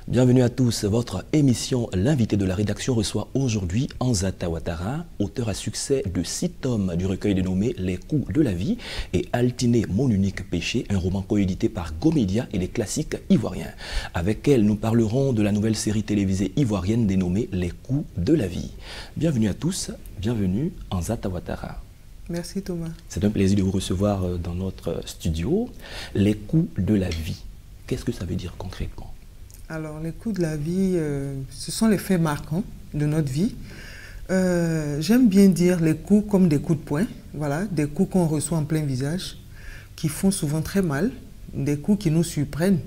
Bienvenue à tous. Votre émission L'invité de la rédaction reçoit aujourd'hui Anzata Ouattara, auteur à succès de 6 tomes du recueil dénommé Les coups de la vie et Altiné, mon unique péché, un roman coédité par Gomedia et les classiques ivoiriens. Avec elle, nous parlerons de la nouvelle série télévisée ivoirienne dénommée Les coups de la vie. Bienvenue à tous, bienvenue Anzata Ouattara. Merci Thomas. C'est un plaisir de vous recevoir dans notre studio. Les coups de la vie, qu'est-ce que ça veut dire concrètement ? Alors, les coups de la vie, ce sont les faits marquants de notre vie. J'aime bien dire les coups comme des coups de poing, voilà, des coups qu'on reçoit en plein visage, qui font souvent très mal, des coups qui nous surprennent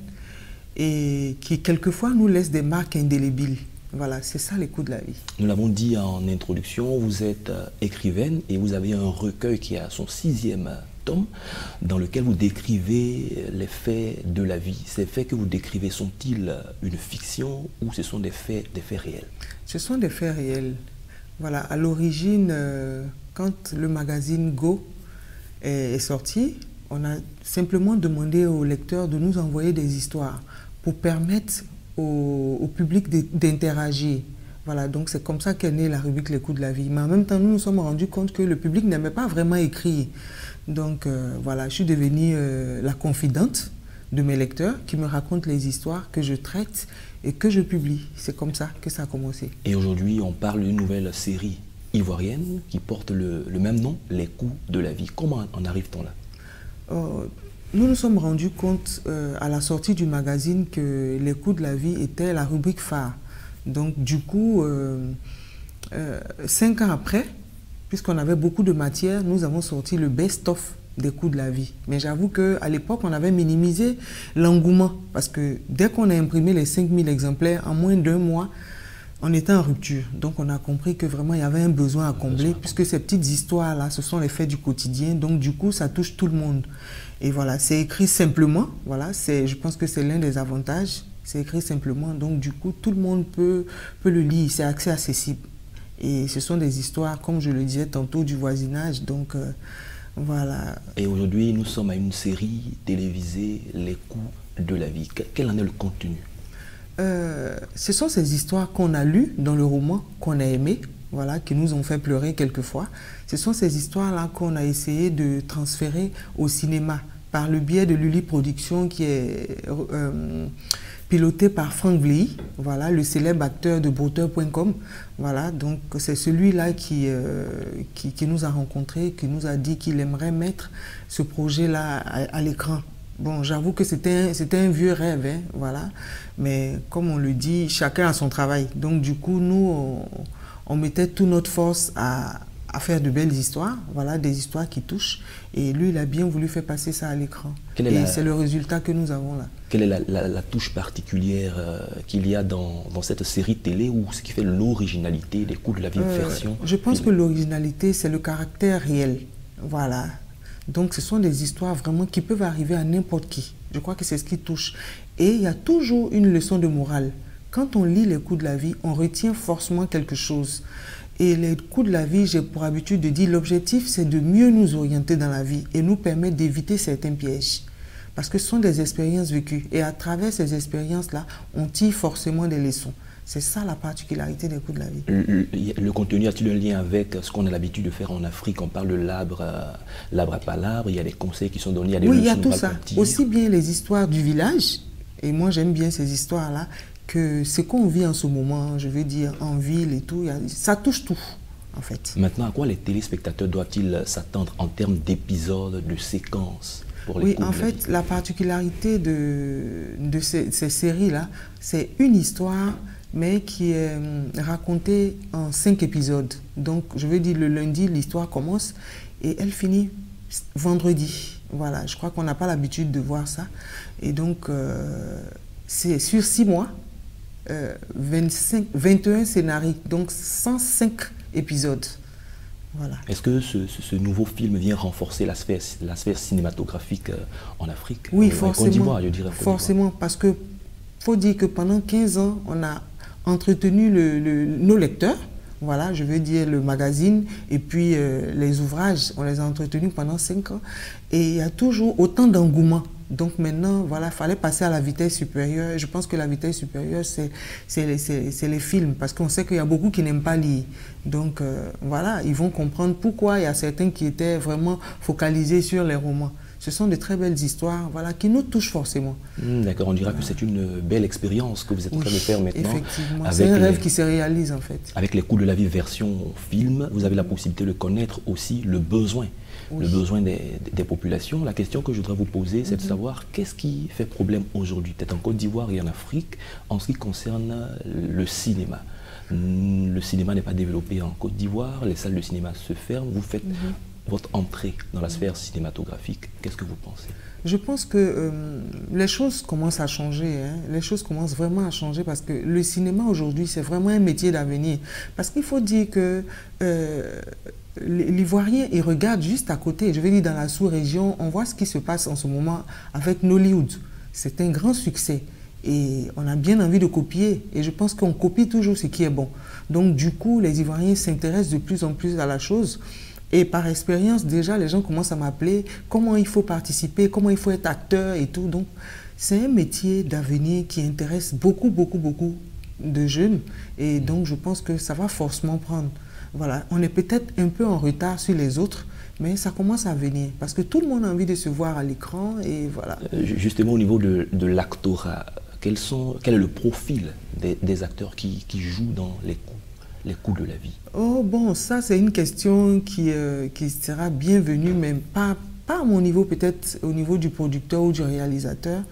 et qui, quelquefois, nous laissent des marques indélébiles. Voilà, c'est ça les coups de la vie. Nous l'avons dit en introduction, vous êtes écrivaine et vous avez un recueil qui a son 6e tome dans lequel vous décrivez les faits de la vie. Ces faits que vous décrivez sont-ils une fiction ou ce sont des faits réels? Ce sont des faits réels. Voilà, à l'origine, quand le magazine Go est sorti, on a simplement demandé aux lecteurs de nous envoyer des histoires pour permettre au public d'interagir. Voilà, donc c'est comme ça qu'est née la rubrique Les coups de la vie. Mais en même temps, nous nous sommes rendus compte que le public n'aimait pas vraiment écrire. Donc voilà, je suis devenue la confidente de mes lecteurs qui me racontent les histoires que je traite et que je publie. C'est comme ça que ça a commencé. Et aujourd'hui, on parle d'une nouvelle série ivoirienne qui porte le même nom, Les coups de la vie. Comment en arrive-t-on là? Nous nous sommes rendus compte à la sortie du magazine que Les coups de la vie était la rubrique phare. Donc du coup, 5 ans après, puisqu'on avait beaucoup de matière, nous avons sorti le best-of des coups de la vie. Mais j'avoue qu'à l'époque, on avait minimisé l'engouement parce que dès qu'on a imprimé les 5000 exemplaires, en moins d'1 mois, on était en rupture. Donc on a compris que vraiment il y avait un besoin à combler puisque ces petites histoires-là, ce sont les faits du quotidien. Donc du coup, ça touche tout le monde. Et voilà, c'est écrit simplement. Voilà, je pense que c'est l'un des avantages. C'est écrit simplement. Donc du coup, tout le monde peut le lire. C'est accès accessible. Et ce sont des histoires, comme je le disais tantôt, du voisinage. Donc voilà. Et aujourd'hui, nous sommes à une série télévisée, Les coups de la vie. Quel en est le contenu? Ce sont ces histoires qu'on a lues dans le roman, qu'on a aimé, voilà, qui nous ont fait pleurer quelquefois. Ce sont ces histoires-là qu'on a essayé de transférer au cinéma par le biais de Lully Productions qui est piloté par Franck Vley, voilà, le célèbre acteur de Brouteur.com. Voilà, donc c'est celui-là qui nous a rencontrés, qui nous a dit qu'il aimerait mettre ce projet-là à l'écran. Bon, j'avoue que c'était un vieux rêve, hein, voilà. Mais comme on le dit, chacun a son travail. Donc du coup, nous, on mettait toute notre force à faire de belles histoires, voilà, des histoires qui touchent. Et lui, il a bien voulu faire passer ça à l'écran. Et c'est le résultat que nous avons là. Quelle est la touche particulière qu'il y a dans cette série télé ou ce qui fait l'originalité des coups de la vie version? Je pense que l'originalité, c'est le caractère réel. Voilà. Donc, ce sont des histoires vraiment qui peuvent arriver à n'importe qui. Je crois que c'est ce qui touche. Et il y a toujours une leçon de morale. Quand on lit les coups de la vie, on retient forcément quelque chose. Et les coups de la vie, j'ai pour habitude de dire, l'objectif, c'est de mieux nous orienter dans la vie et nous permettre d'éviter certains pièges. Parce que ce sont des expériences vécues. Et à travers ces expériences-là, on tire forcément des leçons. C'est ça la particularité des coups de la vie. Le contenu a-t-il un lien avec ce qu'on a l'habitude de faire en Afrique? On parle de l'arbre à palabre, il y a des conseils qui sont donnés, il y a des leçons. Oui, il y a tout ça. Aussi bien les histoires du village, et moi j'aime bien ces histoires-là, que ce qu'on vit en ce moment, je veux dire en ville et tout, ça touche tout en fait. Maintenant, à quoi les téléspectateurs doivent-ils s'attendre en termes d'épisodes, de séquences pour les Oui, coups en de la fait, vie? la particularité de ces séries-là, c'est une histoire mais qui est racontée en 5 épisodes. Donc, je veux dire, le lundi, l'histoire commence et elle finit vendredi. Voilà, je crois qu'on n'a pas l'habitude de voir ça. Et donc, c'est sur 6 mois, 21 scénarios, donc 105 épisodes. Voilà. Est-ce que ce nouveau film vient renforcer la sphère cinématographique en Afrique? Oui, forcément. Côte d'Ivoire, je dirais. Forcément, parce que faut dire que pendant 15 ans, on a entretenu nos lecteurs, voilà, je veux dire le magazine et puis les ouvrages, on les a entretenus pendant 5 ans et il y a toujours autant d'engouement Donc maintenant, voilà, il fallait passer à la vitesse supérieure. Et je pense que la vitesse supérieure, c'est les films, parce qu'on sait qu'il y a beaucoup qui n'aiment pas lire. Donc voilà, ils vont comprendre pourquoi il y a certains qui étaient vraiment focalisés sur les romans. Ce sont de très belles histoires, voilà, qui nous touchent forcément. D'accord, on dira que c'est une belle expérience que vous êtes en train de faire maintenant. Effectivement, c'est un rêve qui se réalise en fait. Avec les coups de la vie version film, vous avez la possibilité de connaître aussi le besoin. Le besoin des populations. La question que je voudrais vous poser, c'est de savoir qu'est-ce qui fait problème aujourd'hui, peut-être en Côte d'Ivoire et en Afrique, en ce qui concerne le cinéma. Le cinéma n'est pas développé en Côte d'Ivoire, les salles de cinéma se ferment, vous faites votre entrée dans la sphère cinématographique. Qu'est-ce que vous pensez? Je pense que les choses commencent à changer, hein. Les choses commencent vraiment à changer parce que le cinéma aujourd'hui, c'est vraiment un métier d'avenir. Parce qu'il faut dire que l'Ivoirien, il regarde juste à côté. Je veux dire, dans la sous-région, on voit ce qui se passe en ce moment avec Nollywood. C'est un grand succès. Et on a bien envie de copier. Et je pense qu'on copie toujours ce qui est bon. Donc, du coup, les Ivoiriens s'intéressent de plus en plus à la chose. Et par expérience, déjà, les gens commencent à m'appeler comment il faut participer, comment il faut être acteur et tout. Donc, c'est un métier d'avenir qui intéresse beaucoup, beaucoup, beaucoup de jeunes. Et donc, je pense que ça va forcément prendre. Voilà, on est peut-être un peu en retard sur les autres, mais ça commence à venir. Parce que tout le monde a envie de se voir à l'écran et voilà. Justement, au niveau de l'actorat, quel est le profil des acteurs qui jouent dans les coups de la vie? Oh bon, ça c'est une question qui sera bienvenue, mais pas à mon niveau, peut-être au niveau du producteur ou du réalisateur.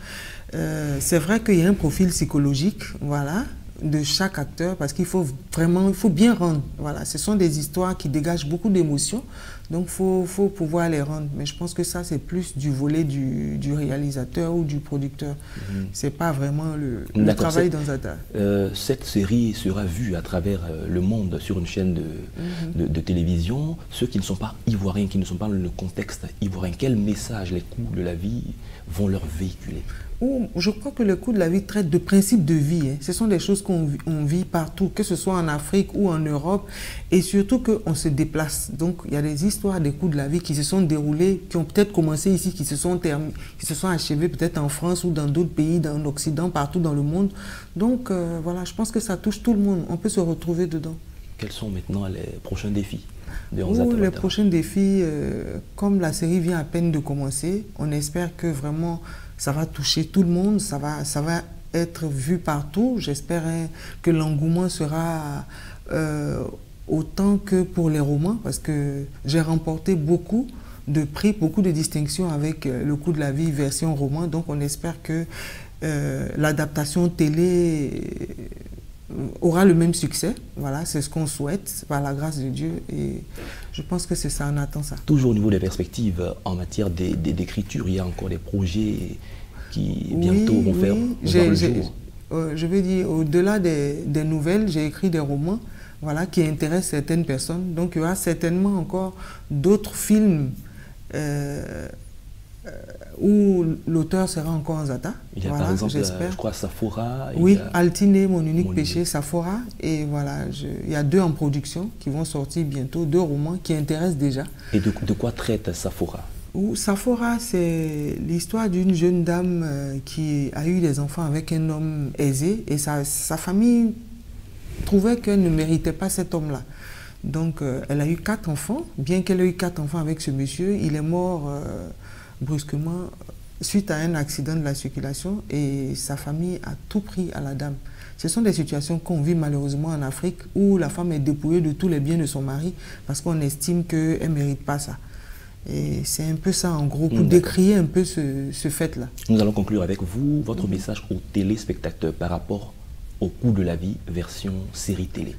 C'est vrai qu'il y a un profil psychologique, voilà, de chaque acteur, parce qu'il faut vraiment, il faut bien rendre. Voilà, ce sont des histoires qui dégagent beaucoup d'émotions, donc il faut pouvoir les rendre. Mais je pense que ça, c'est plus du volet du réalisateur ou du producteur. C'est pas vraiment le travail dans un tas. Cette série sera vue à travers le monde sur une chaîne de télévision. Ceux qui ne sont pas ivoiriens, qui ne sont pas dans le contexte ivoirien, quel message les coups de la vie vont leur véhiculer? Je crois que le coût de la vie traite de principes de vie. Hein. Ce sont des choses qu'on vit partout, que ce soit en Afrique ou en Europe, et surtout qu'on se déplace. Donc, il y a des histoires des coups de la vie qui se sont déroulées, qui ont peut-être commencé ici, qui se sont achevées peut-être en France ou dans d'autres pays, dans l'Occident, partout dans le monde. Donc, voilà, je pense que ça touche tout le monde. On peut se retrouver dedans. Quels sont maintenant les prochains défis de Les prochains défis, comme la série vient à peine de commencer, on espère que vraiment ça va toucher tout le monde, ça va être vu partout. J'espère que l'engouement sera autant que pour les romans, parce que j'ai remporté beaucoup de prix, beaucoup de distinctions avec le coût de la vie version roman. Donc on espère que l'adaptation télé aura le même succès. Voilà, c'est ce qu'on souhaite par la grâce de Dieu et je pense que c'est ça, on attend ça. Toujours au niveau des perspectives en matière d'écriture, il y a encore des projets qui bientôt vont voir le jour. Je veux dire, au-delà des nouvelles, j'ai écrit des romans, voilà, qui intéressent certaines personnes. Donc il y aura certainement encore d'autres films où l'auteur sera encore en Zata. Il y a par exemple, je crois, Safora. Oui, Altiné, mon unique péché, Safora. Et voilà, il y a 2 en production qui vont sortir bientôt, 2 romans qui intéressent déjà. Et de quoi traite Safora? Safora, c'est l'histoire d'une jeune dame qui a eu des enfants avec un homme aisé et sa famille trouvait qu'elle ne méritait pas cet homme-là. Donc, elle a eu 4 enfants. Bien qu'elle ait eu 4 enfants avec ce monsieur, il est mort brusquement suite à un accident de la circulation et sa famille a tout pris à la dame. Ce sont des situations qu'on vit malheureusement en Afrique où la femme est dépouillée de tous les biens de son mari parce qu'on estime qu'elle ne mérite pas ça. Et c'est un peu ça en gros pour décrire un peu ce fait-là. Nous allons conclure avec vous, votre message aux téléspectateurs par rapport au coût de la vie version série télé.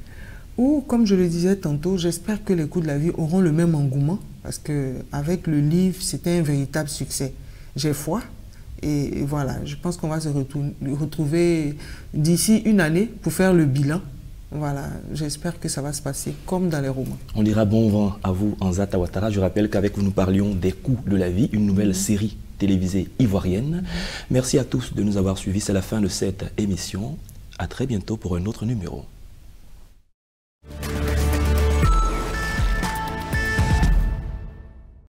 Ou, comme je le disais tantôt, j'espère que les coups de la vie auront le même engouement parce qu'avec le livre, c'était un véritable succès. J'ai foi et voilà, je pense qu'on va se retrouver d'ici une année pour faire le bilan. Voilà, j'espère que ça va se passer comme dans les romans. On dira bon vent à vous, Anzata Ouattara. Je rappelle qu'avec vous, nous parlions des coups de la vie, une nouvelle série télévisée ivoirienne. Merci à tous de nous avoir suivis. C'est la fin de cette émission. À très bientôt pour un autre numéro.